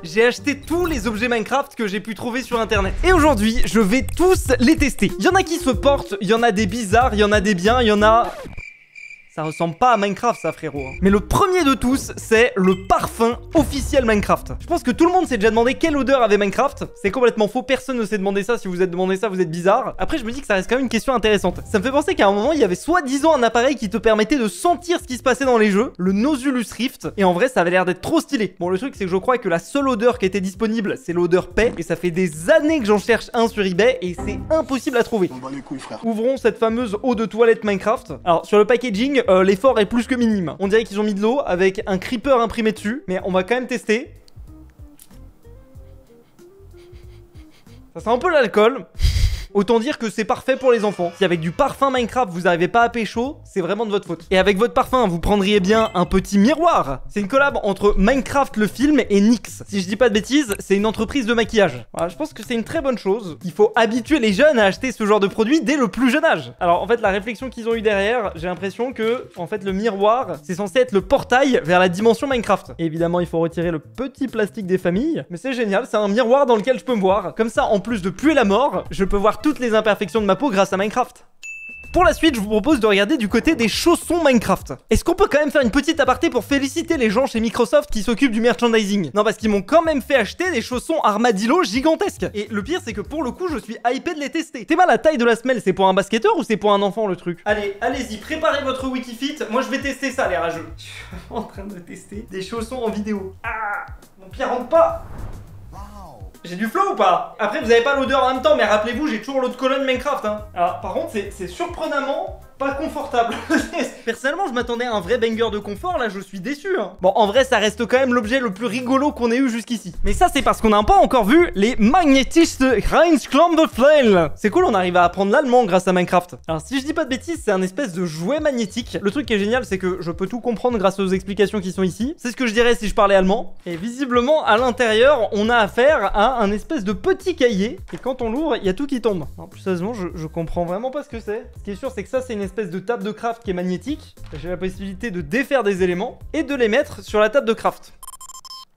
j'ai acheté tous les objets Minecraft que j'ai pu trouver sur internet. Et aujourd'hui, je vais tous les tester. Il y en a qui se portent, il y en a des bizarres, il y en a des biens, il y en a... Ça ressemble pas à Minecraft ça frérot. Mais le premier de tous, c'est le parfum officiel Minecraft. Je pense que tout le monde s'est déjà demandé quelle odeur avait Minecraft. C'est complètement faux, personne ne s'est demandé ça. Si vous êtes demandé ça, vous êtes bizarre. Après je me dis que ça reste quand même une question intéressante. Ça me fait penser qu'à un moment, il y avait soi-disant un appareil qui te permettait de sentir ce qui se passait dans les jeux, le Nozulus Rift. Et en vrai, ça avait l'air d'être trop stylé. Bon, le truc c'est que je crois que la seule odeur qui était disponible, c'est l'odeur paix. Et ça fait des années que j'en cherche un sur eBay et c'est impossible à trouver. On bat les couilles, frère. Ouvrons cette fameuse eau de toilette Minecraft. Alors sur le packaging, l'effort est plus que minime. On dirait qu'ils ont mis de l'eau avec un creeper imprimé dessus, mais on va quand même tester. Ça sent un peu l'alcool. Autant dire que c'est parfait pour les enfants. Si avec du parfum Minecraft vous n'arrivez pas à pécho, c'est vraiment de votre faute. Et avec votre parfum, vous prendriez bien un petit miroir. C'est une collab entre Minecraft le film et NYX. Si je dis pas de bêtises, c'est une entreprise de maquillage. Voilà, je pense que c'est une très bonne chose. Il faut habituer les jeunes à acheter ce genre de produit dès le plus jeune âge. Alors en fait, la réflexion qu'ils ont eu derrière, j'ai l'impression que en fait le miroir, c'est censé être le portail vers la dimension Minecraft. Et évidemment, il faut retirer le petit plastique des familles. Mais c'est génial, c'est un miroir dans lequel je peux me voir. Comme ça, en plus de puer la mort, je peux voir toutes les imperfections de ma peau grâce à Minecraft. Pour la suite, je vous propose de regarder du côté des chaussons Minecraft. Est-ce qu'on peut quand même faire une petite aparté pour féliciter les gens chez Microsoft qui s'occupent du merchandising? Non, parce qu'ils m'ont quand même fait acheter des chaussons armadillo gigantesques. Et le pire, c'est que pour le coup, je suis hypé de les tester. T'es mal, la taille de la semelle, c'est pour un basketteur ou c'est pour un enfant le truc? Allez, allez-y, préparez votre Wikifit. Moi, je vais tester ça, les rageux. Je suis en train de tester des chaussons en vidéo. Ah, mon pied rentre pas. J'ai du flow ou pas? Après vous avez pas l'odeur en même temps, mais rappelez-vous j'ai toujours l'eau de Cologne Minecraft hein. Alors par contre c'est surprenamment pas confortable. Personnellement je m'attendais à un vrai banger de confort, là je suis déçu hein. Bon en vrai ça reste quand même l'objet le plus rigolo qu'on ait eu jusqu'ici. Mais ça c'est parce qu'on n'a pas encore vu les magnétistes Reinsklammbefleil. C'est cool, on arrive à apprendre l'allemand grâce à Minecraft. Alors si je dis pas de bêtises, c'est un espèce de jouet magnétique. Le truc qui est génial c'est que je peux tout comprendre grâce aux explications qui sont ici. C'est ce que je dirais si je parlais allemand. Et visiblement à l'intérieur on a affaire à un espèce de petit cahier. Et quand on l'ouvre il y a tout qui tombe. Alors plus sérieusement je comprends vraiment pas ce que c'est. Ce qui est sûr c'est que ça c'est une espèce de table de craft qui est magnétique. J'ai la possibilité de défaire des éléments et de les mettre sur la table de craft.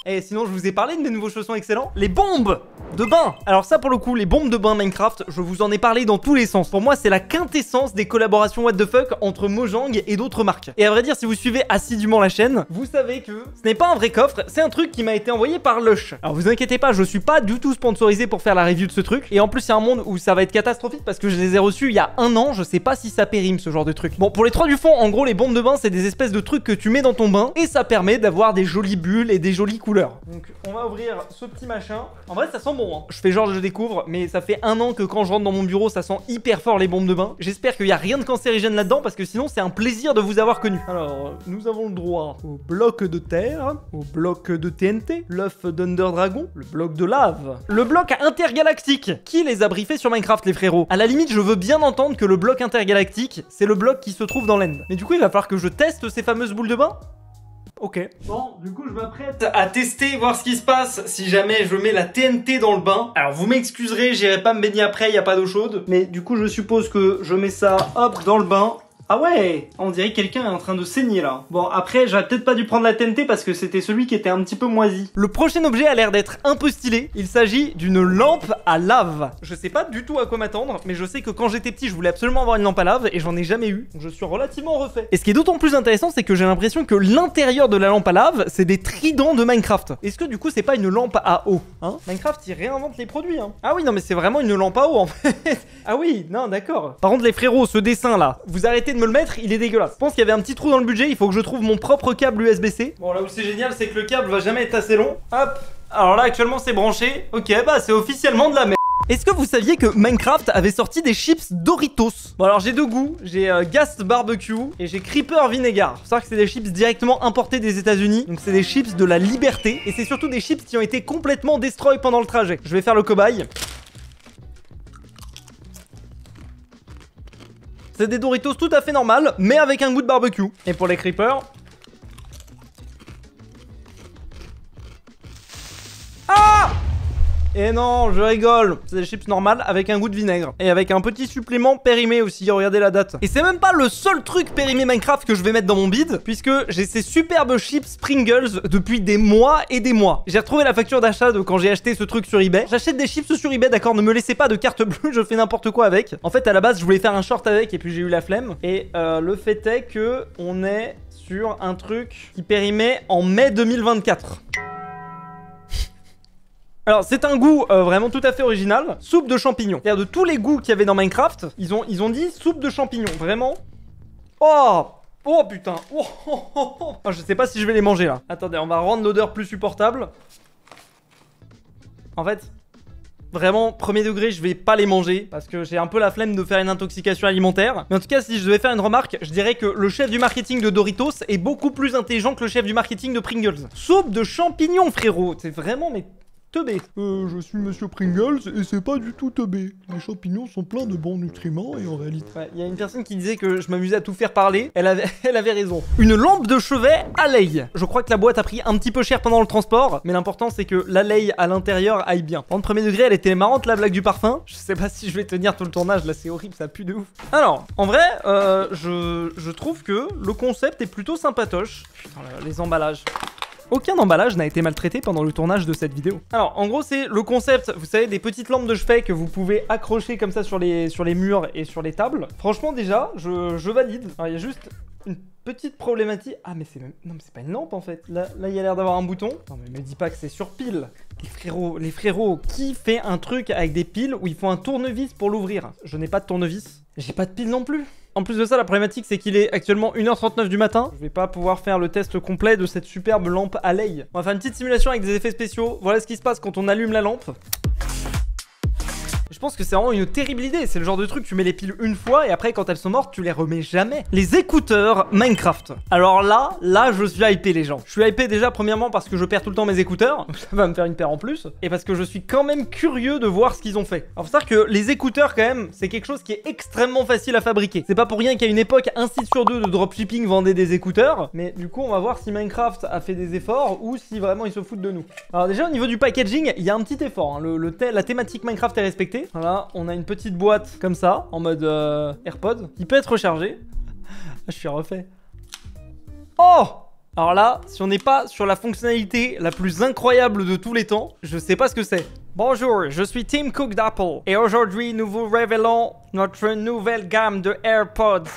Et sinon je vous ai parlé de mes nouveaux chaussons excellents, les bombes de bain. Alors ça pour le coup, les bombes de bain Minecraft, je vous en ai parlé dans tous les sens. Pour moi c'est la quintessence des collaborations what the fuck entre Mojang et d'autres marques. Et à vrai dire si vous suivez assidûment la chaîne, vous savez que ce n'est pas un vrai coffre, c'est un truc qui m'a été envoyé par Lush. Alors vous inquiétez pas, je suis pas du tout sponsorisé pour faire la review de ce truc. Et en plus c'est un monde où ça va être catastrophique parce que je les ai reçus il y a un an, je sais pas si ça périme ce genre de truc. Bon pour les trois du fond, en gros les bombes de bain c'est des espèces de trucs que tu mets dans ton bain et ça permet d'avoir des jolies bulles et des jolies couleurs. Donc on va ouvrir ce petit machin. En vrai ça sent bon hein. Je fais genre je découvre, mais ça fait un an que quand je rentre dans mon bureau ça sent hyper fort les bombes de bain. J'espère qu'il n'y a rien de cancérigène là-dedans parce que sinon c'est un plaisir de vous avoir connu. Alors nous avons le droit au bloc de terre, au bloc de TNT, l'œuf d'Under Dragon, le bloc de lave, le bloc intergalactique. Qui les a briefés sur Minecraft les frérots? À la limite je veux bien entendre que le bloc intergalactique c'est le bloc qui se trouve dans l'end. Mais du coup il va falloir que je teste ces fameuses boules de bain. Ok. Bon, du coup, je m'apprête à tester, voir ce qui se passe si jamais je mets la TNT dans le bain. Alors, vous m'excuserez, j'irai pas me baigner après, il n'y a pas d'eau chaude. Mais du coup, je suppose que je mets ça, hop, dans le bain. Ah ouais, on dirait que quelqu'un est en train de saigner là. Bon après j'aurais peut-être pas dû prendre la TNT parce que c'était celui qui était un petit peu moisi. Le prochain objet a l'air d'être un peu stylé. Il s'agit d'une lampe à lave. Je sais pas du tout à quoi m'attendre, mais je sais que quand j'étais petit je voulais absolument avoir une lampe à lave et j'en ai jamais eu. Donc je suis relativement refait. Et ce qui est d'autant plus intéressant c'est que j'ai l'impression que l'intérieur de la lampe à lave c'est des tridents de Minecraft. Est-ce que du coup c'est pas une lampe à eau hein? Minecraft il réinvente les produits hein. Ah oui non mais c'est vraiment une lampe à eau en fait. Ah oui non d'accord. Par contre les frérots ce dessin là, vous arrêtez de me le mettre, il est dégueulasse. Je pense qu'il y avait un petit trou dans le budget, il faut que je trouve mon propre câble USB-C. Bon là où c'est génial c'est que le câble va jamais être assez long. Hop. Alors là actuellement c'est branché. Ok bah c'est officiellement de la merde. Est-ce que vous saviez que Minecraft avait sorti des chips Doritos? Bon alors j'ai deux goûts, j'ai Ghast Barbecue et j'ai Creeper Vinegar. Faut savoir que c'est des chips directement importés des États-Unis, donc c'est des chips de la liberté et c'est surtout des chips qui ont été complètement destroy pendant le trajet. Je vais faire le cobaye. C'est des Doritos tout à fait normal, mais avec un goût de barbecue. Et pour les creepers... Ah! Et non, je rigole. C'est des chips normales avec un goût de vinaigre. Et avec un petit supplément périmé aussi, regardez la date. Et c'est même pas le seul truc périmé Minecraft que je vais mettre dans mon bide, puisque j'ai ces superbes chips Pringles depuis des mois et des mois. J'ai retrouvé la facture d'achat de quand j'ai acheté ce truc sur eBay. J'achète des chips sur eBay, d'accord, ne me laissez pas de carte bleue, je fais n'importe quoi avec. En fait, à la base, je voulais faire un short avec et puis j'ai eu la flemme. Et le fait est que on est sur un truc qui périmait en mai 2024. Alors c'est un goût vraiment tout à fait original. Soupe de champignons. C'est-à-dire de tous les goûts qu'il y avait dans Minecraft, ils ont dit soupe de champignons. Vraiment. Oh putain. Oh, je sais pas si je vais les manger là. Attendez, on va rendre l'odeur plus supportable. En fait, vraiment, premier degré, je vais pas les manger parce que j'ai un peu la flemme de faire une intoxication alimentaire. Mais en tout cas, si je devais faire une remarque, je dirais que le chef du marketing de Doritos est beaucoup plus intelligent que le chef du marketing de Pringles. Soupe de champignons, frérot. C'est vraiment, mais... teubé. Je suis Monsieur Pringles et c'est pas du tout teubé. Les champignons sont pleins de bons nutriments et en réalité... Ouais, il y a une personne qui disait que je m'amusais à tout faire parler. Elle avait raison. Une lampe de chevet à l'ail. Je crois que la boîte a pris un petit peu cher pendant le transport, mais l'important c'est que la l'ail à l'intérieur aille bien. En premier degré, elle était marrante la blague du parfum. Je sais pas si je vais tenir tout le tournage, là c'est horrible, ça pue de ouf. Alors, en vrai, je trouve que le concept est plutôt sympatoche. Putain, les emballages. Aucun emballage n'a été maltraité pendant le tournage de cette vidéo. Alors, en gros, c'est le concept, vous savez, des petites lampes de chevet que vous pouvez accrocher comme ça sur les murs et sur les tables. Franchement, déjà, je valide. Alors, il y a juste une petite problématique. Ah, mais c'est même... Non, mais c'est pas une lampe, en fait. Là, il y a l'air d'avoir un bouton. Non, mais me dis pas que c'est sur pile. Les frérots, qui fait un truc avec des piles où il faut un tournevis pour l'ouvrir? Je n'ai pas de tournevis. J'ai pas de pile non plus. En plus de ça, la problématique, c'est qu'il est actuellement 1h39 du matin. Je vais pas pouvoir faire le test complet de cette superbe lampe à l'ail. On va faire une petite simulation avec des effets spéciaux. Voilà ce qui se passe quand on allume la lampe. Je pense que c'est vraiment une terrible idée. C'est le genre de truc, tu mets les piles une fois et après, quand elles sont mortes, tu les remets jamais. Les écouteurs Minecraft. Alors là, je suis hypé, les gens. Je suis hypé déjà, premièrement, parce que je perds tout le temps mes écouteurs. Ça va me faire une paire en plus. Et parce que je suis quand même curieux de voir ce qu'ils ont fait. Alors, faut savoir que les écouteurs, quand même, c'est quelque chose qui est extrêmement facile à fabriquer. C'est pas pour rien qu'à une époque, un site sur deux de dropshipping vendait des écouteurs. Mais du coup, on va voir si Minecraft a fait des efforts ou si vraiment ils se foutent de nous. Alors déjà, au niveau du packaging, il y a un petit effort. Hein. La thématique Minecraft est respectée. Voilà, on a une petite boîte comme ça, en mode AirPod, qui peut être rechargée. Je suis refait. Oh! Alors là, si on n'est pas sur la fonctionnalité la plus incroyable de tous les temps, je sais pas ce que c'est. Bonjour, je suis Tim Cook d'Apple. Et aujourd'hui, nous vous révélons notre nouvelle gamme de AirPods.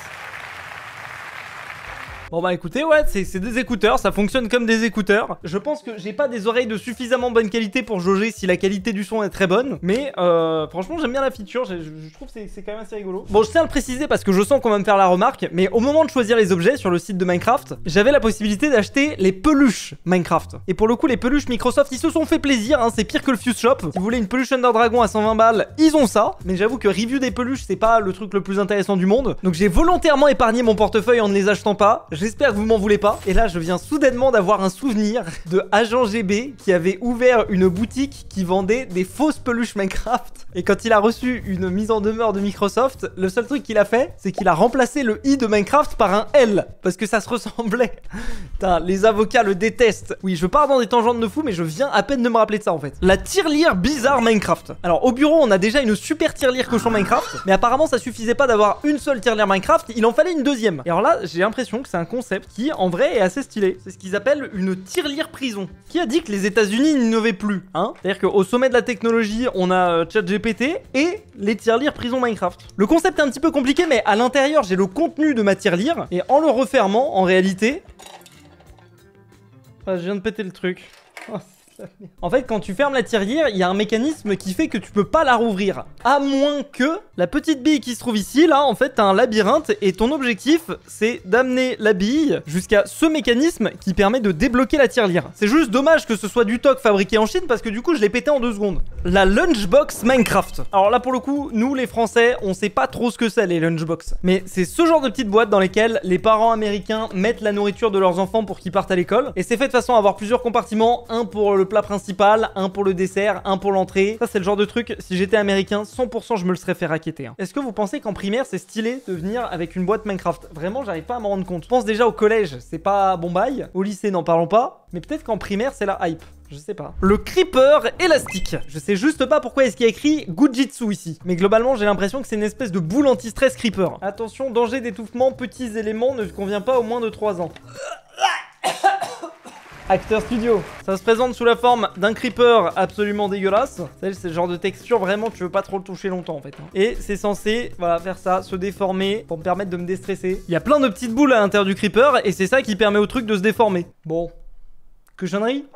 Bon bah écoutez, ouais, c'est des écouteurs, ça fonctionne comme des écouteurs. Je pense que j'ai pas des oreilles de suffisamment bonne qualité pour jauger si la qualité du son est très bonne. Mais franchement, j'aime bien la feature, je trouve que c'est quand même assez rigolo. Bon, je tiens à le préciser parce que je sens qu'on va me faire la remarque, mais au moment de choisir les objets sur le site de Minecraft, j'avais la possibilité d'acheter les peluches Minecraft. Et pour le coup, les peluches Microsoft, ils se sont fait plaisir, hein, c'est pire que le Fuse Shop. Si vous voulez une peluche Ender Dragon à 120 balles, ils ont ça. Mais j'avoue que review des peluches, c'est pas le truc le plus intéressant du monde. Donc j'ai volontairement épargné mon portefeuille en ne les achetant pas. J'espère que vous m'en voulez pas. Et là, je viens soudainement d'avoir un souvenir de Agent GB qui avait ouvert une boutique qui vendait des fausses peluches Minecraft. Et quand il a reçu une mise en demeure de Microsoft, le seul truc qu'il a fait, c'est qu'il a remplacé le I de Minecraft par un L. Parce que ça se ressemblait. Putain, les avocats le détestent. Oui, je pars dans des tangentes de fou, mais je viens à peine de me rappeler de ça en fait. La tirelire bizarre Minecraft. Alors, au bureau, on a déjà une super tirelire cochon Minecraft. Mais apparemment, ça suffisait pas d'avoir une seule tirelire Minecraft. Il en fallait une deuxième. Et alors là, j'ai l'impression que c'est un concept qui, en vrai, est assez stylé. C'est ce qu'ils appellent une tirelire prison. Qui a dit que les États-Unis n'innovaient plus, hein? C'est-à-dire qu'au sommet de la technologie, on a ChatGPT et les tirelires prison Minecraft. Le concept est un petit peu compliqué, mais à l'intérieur, j'ai le contenu de ma tirelire. Et en le refermant, en réalité... Ah, je viens de péter le truc. Oh, en fait, quand tu fermes la tirelire, il y a un mécanisme qui fait que tu peux pas la rouvrir. À moins que la petite bille qui se trouve ici, là, en fait, t'as un labyrinthe et ton objectif, c'est d'amener la bille jusqu'à ce mécanisme qui permet de débloquer la tirelire. C'est juste dommage que ce soit du toc fabriqué en Chine parce que du coup, je l'ai pété en 2 secondes. La Lunchbox Minecraft. Alors là, pour le coup, nous, les Français, on sait pas trop ce que c'est, les Lunchbox. Mais c'est ce genre de petites boîtes dans lesquelles les parents américains mettent la nourriture de leurs enfants pour qu'ils partent à l'école. Et c'est fait de façon à avoir plusieurs compartiments, un pour le plat principal, un pour le dessert, un pour l'entrée. Ça, c'est le genre de truc, si j'étais américain, 100% je me le serais fait raqueter. Hein. Est-ce que vous pensez qu'en primaire, c'est stylé de venir avec une boîte Minecraft? Vraiment, j'arrive pas à m'en rendre compte. Je pense déjà au collège, c'est pas bon bail. Au lycée, n'en parlons pas. Mais peut-être qu'en primaire, c'est la hype. Je sais pas. Le creeper élastique. Je sais juste pas pourquoi est-ce qu'il y a écrit Gujitsu ici. Mais globalement, j'ai l'impression que c'est une espèce de boule anti-stress creeper. Attention, danger d'étouffement, petits éléments, ne convient pas aux moins de 3 ans. Acteur Studio. Ça se présente sous la forme d'un creeper absolument dégueulasse. C'est le genre de texture, vraiment, tu veux pas trop le toucher longtemps en fait. Et c'est censé, voilà, faire ça, se déformer pour me permettre de me déstresser. Il y a plein de petites boules à l'intérieur du creeper et c'est ça qui permet au truc de se déformer. Bon. Que connerie.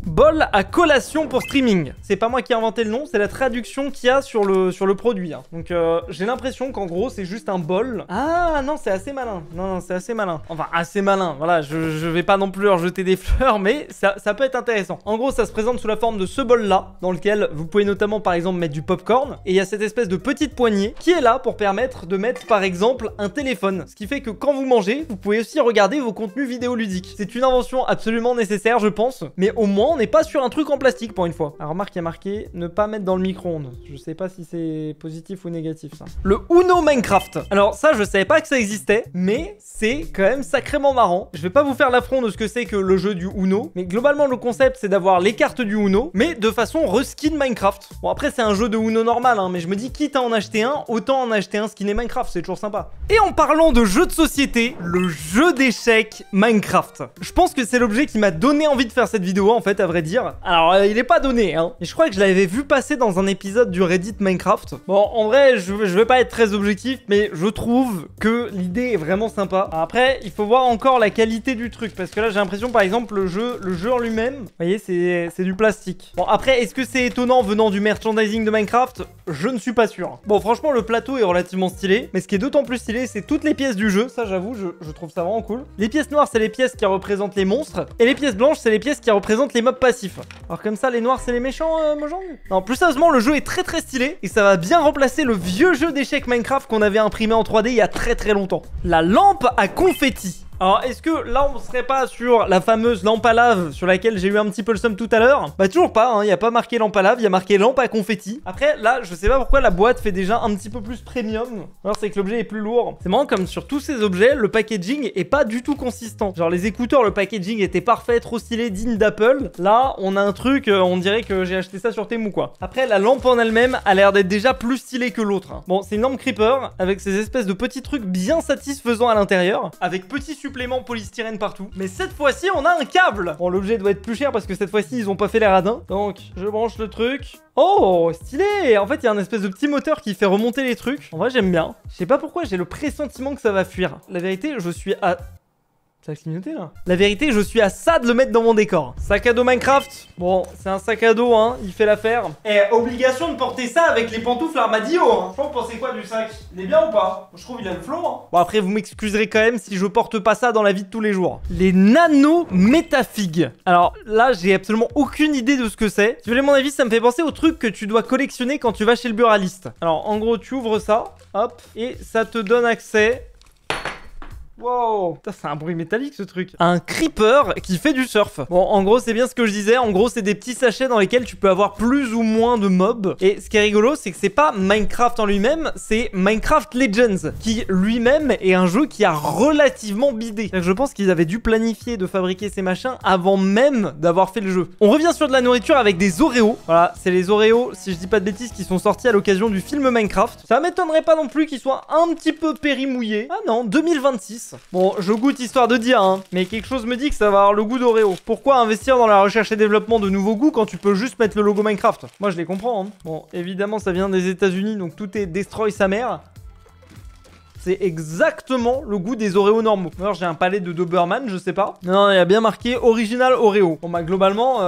Bol à collation pour streaming. C'est pas moi qui ai inventé le nom, c'est la traduction qu'il y a sur le produit. Hein. Donc j'ai l'impression qu'en gros c'est juste un bol. Ah non, c'est assez malin. Non, c'est assez malin. Enfin, assez malin. Voilà, je vais pas non plus leur jeter des fleurs, mais ça peut être intéressant. En gros, ça se présente sous la forme de ce bol-là, dans lequel vous pouvez notamment par exemple mettre du popcorn. Et il y a cette espèce de petite poignée qui est là pour permettre de mettre par exemple un téléphone. Ce qui fait que quand vous mangez, vous pouvez aussi regarder vos contenus vidéoludiques. C'est une invention absolument nécessaire, je pense. Mais au moins, on n'est pas sur un truc en plastique pour une fois. Alors remarque, il y a marqué ne pas mettre dans le micro-ondes. Je sais pas si c'est positif ou négatif ça. Le Uno Minecraft. Alors ça, je savais pas que ça existait, mais c'est quand même sacrément marrant. Je vais pas vous faire l'affront de ce que c'est que le jeu du Uno, mais globalement le concept c'est d'avoir les cartes du Uno, mais de façon reskin Minecraft. Bon après c'est un jeu de Uno normal, hein, mais je me dis quitte à en acheter un, autant en acheter un skinné Minecraft, c'est toujours sympa. Et en parlant de jeux de société, le jeu d'échecs Minecraft. Je pense que c'est l'objet qui m'a donné envie de faire cette vidéo en fait, à vrai dire. Alors il est pas donné hein, et je crois que je l'avais vu passer dans un épisode du Reddit Minecraft. Bon en vrai je vais pas être très objectif, mais je trouve que l'idée est vraiment sympa. Alors, après il faut voir encore la qualité du truc, parce que là j'ai l'impression par exemple le jeu en lui-même, vous voyez c'est du plastique. Bon après est-ce que c'est étonnant venant du merchandising de Minecraft? Je ne suis pas sûr. Bon franchement le plateau est relativement stylé, mais ce qui est d'autant plus stylé c'est toutes les pièces du jeu, ça j'avoue je trouve ça vraiment cool. Les pièces noires c'est les pièces qui représentent les monstres, et les pièces blanches c'est les pièces qui représentent les mobs passifs. Alors comme ça les noirs c'est les méchants Mojang? Non plus sérieusement le jeu est très stylé, et ça va bien remplacer le vieux jeu d'échecs Minecraft qu'on avait imprimé en 3D il y a très longtemps. La lampe à confetti. Alors est-ce que là on serait pas sur la fameuse lampe à lave sur laquelle j'ai eu un petit peu le seum tout à l'heure? Bah toujours pas, hein, y a pas marqué lampe à lave, y a marqué lampe à confetti. Après là je sais pas pourquoi la boîte fait déjà un petit peu plus premium. Alors c'est que l'objet est plus lourd. C'est marrant comme sur tous ces objets le packaging est pas du tout consistant. Genre les écouteurs le packaging était parfait, trop stylé, digne d'Apple. Là on a un truc, on dirait que j'ai acheté ça sur Temu quoi. Après la lampe en elle-même a l'air d'être déjà plus stylée que l'autre. Hein. Bon c'est une lampe creeper avec ces espèces de petits trucs bien satisfaisants à l'intérieur, avec petits supplément polystyrène partout. Mais cette fois-ci, on a un câble. Bon, l'objet doit être plus cher parce que cette fois-ci, ils ont pas fait les radins. Donc, je branche le truc. Oh, stylé. En fait, il y a un espèce de petit moteur qui fait remonter les trucs. En vrai, j'aime bien. Je sais pas pourquoi, j'ai le pressentiment que ça va fuir. La vérité, je suis à... Ça a clignoté là. La vérité, je suis à ça de le mettre dans mon décor. Sac à dos Minecraft. Bon, c'est un sac à dos, hein. Il fait l'affaire. Eh, obligation de porter ça avec les pantoufles Armadillo, hein. Vous pensez quoi du sac? Il est bien ou pas? Je trouve il a le flow, hein. Bon, après, vous m'excuserez quand même si je porte pas ça dans la vie de tous les jours. Les nano métafigs. Alors là, j'ai absolument aucune idée de ce que c'est. Si vous voulez mon avis, ça me fait penser au truc que tu dois collectionner quand tu vas chez le buraliste. Alors, en gros, tu ouvres ça. Hop. Et ça te donne accès... Wow, c'est un bruit métallique ce truc. Un creeper qui fait du surf. Bon, en gros, c'est bien ce que je disais. En gros, c'est des petits sachets dans lesquels tu peux avoir plus ou moins de mobs. Et ce qui est rigolo, c'est que c'est pas Minecraft en lui-même, c'est Minecraft Legends, qui lui-même est un jeu qui a relativement bidé. Je pense qu'ils avaient dû planifier de fabriquer ces machins avant même d'avoir fait le jeu. On revient sur de la nourriture avec des Oreos. Voilà, c'est les Oreos, si je dis pas de bêtises, qui sont sortis à l'occasion du film Minecraft. Ça m'étonnerait pas non plus qu'ils soient un petit peu périmouillés. Ah non, 2026. Bon, je goûte histoire de dire, hein, mais quelque chose me dit que ça va avoir le goût d'Oreo. Pourquoi investir dans la recherche et développement de nouveaux goûts quand tu peux juste mettre le logo Minecraft? Moi, je les comprends, hein. Bon, évidemment, ça vient des États-Unis, donc tout est destroy sa mère. C'est exactement le goût des Oreos normaux. Alors j'ai un palais de Doberman, je sais pas. Non, il y a bien marqué Original Oreo. Bon bah globalement,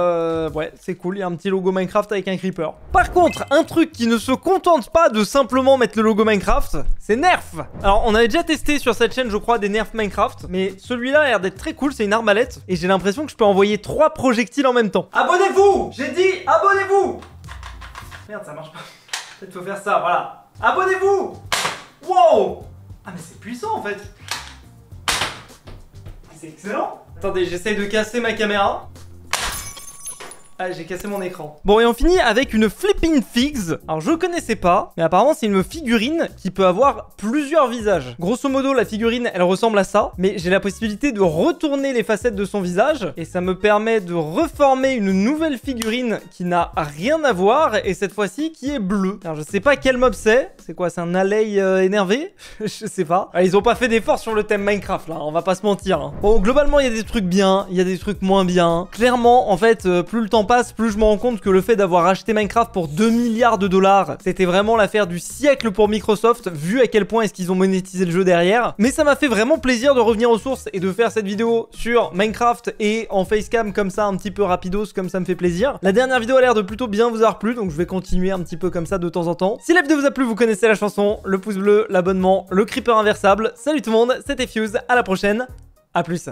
ouais, c'est cool. Il y a un petit logo Minecraft avec un creeper. Par contre, un truc qui ne se contente pas de simplement mettre le logo Minecraft, c'est Nerf. Alors on avait déjà testé sur cette chaîne, je crois, des Nerf Minecraft. Mais celui-là a l'air d'être très cool, c'est une arbalète. Et j'ai l'impression que je peux envoyer 3 projectiles en même temps. Abonnez-vous! J'ai dit abonnez-vous! Merde, ça marche pas. Peut-être faut faire ça, voilà. Abonnez-vous! Wow! Ah mais c'est puissant en fait. C'est excellent. Attendez, j'essaye de casser ma caméra. Ah, j'ai cassé mon écran. Bon, et on finit avec une Flipping Figs. Alors, je connaissais pas, mais apparemment, c'est une figurine qui peut avoir plusieurs visages. Grosso modo, la figurine, elle ressemble à ça, mais j'ai la possibilité de retourner les facettes de son visage, et ça me permet de reformer une nouvelle figurine qui n'a rien à voir, et cette fois-ci, qui est bleue. Alors, je sais pas quel mob c'est. C'est quoi, c'est un Alley énervé? Je sais pas. Ah, ils ont pas fait d'efforts sur le thème Minecraft, là, on va pas se mentir. Hein. Bon, globalement, il y a des trucs bien, il y a des trucs moins bien. Clairement, en fait, plus le temps passe, plus je me rends compte que le fait d'avoir acheté Minecraft pour 2 milliards de dollars, c'était vraiment l'affaire du siècle pour Microsoft, vu à quel point est-ce qu'ils ont monétisé le jeu derrière. Mais ça m'a fait vraiment plaisir de revenir aux sources et de faire cette vidéo sur Minecraft et en facecam comme ça, un petit peu rapidos, comme ça me fait plaisir. La dernière vidéo a l'air de plutôt bien vous avoir plu, donc je vais continuer un petit peu comme ça de temps en temps. Si la vidéo vous a plu, vous connaissez la chanson, le pouce bleu, l'abonnement, le creeper inversable. Salut tout le monde, c'était Fuse, à la prochaine, à plus.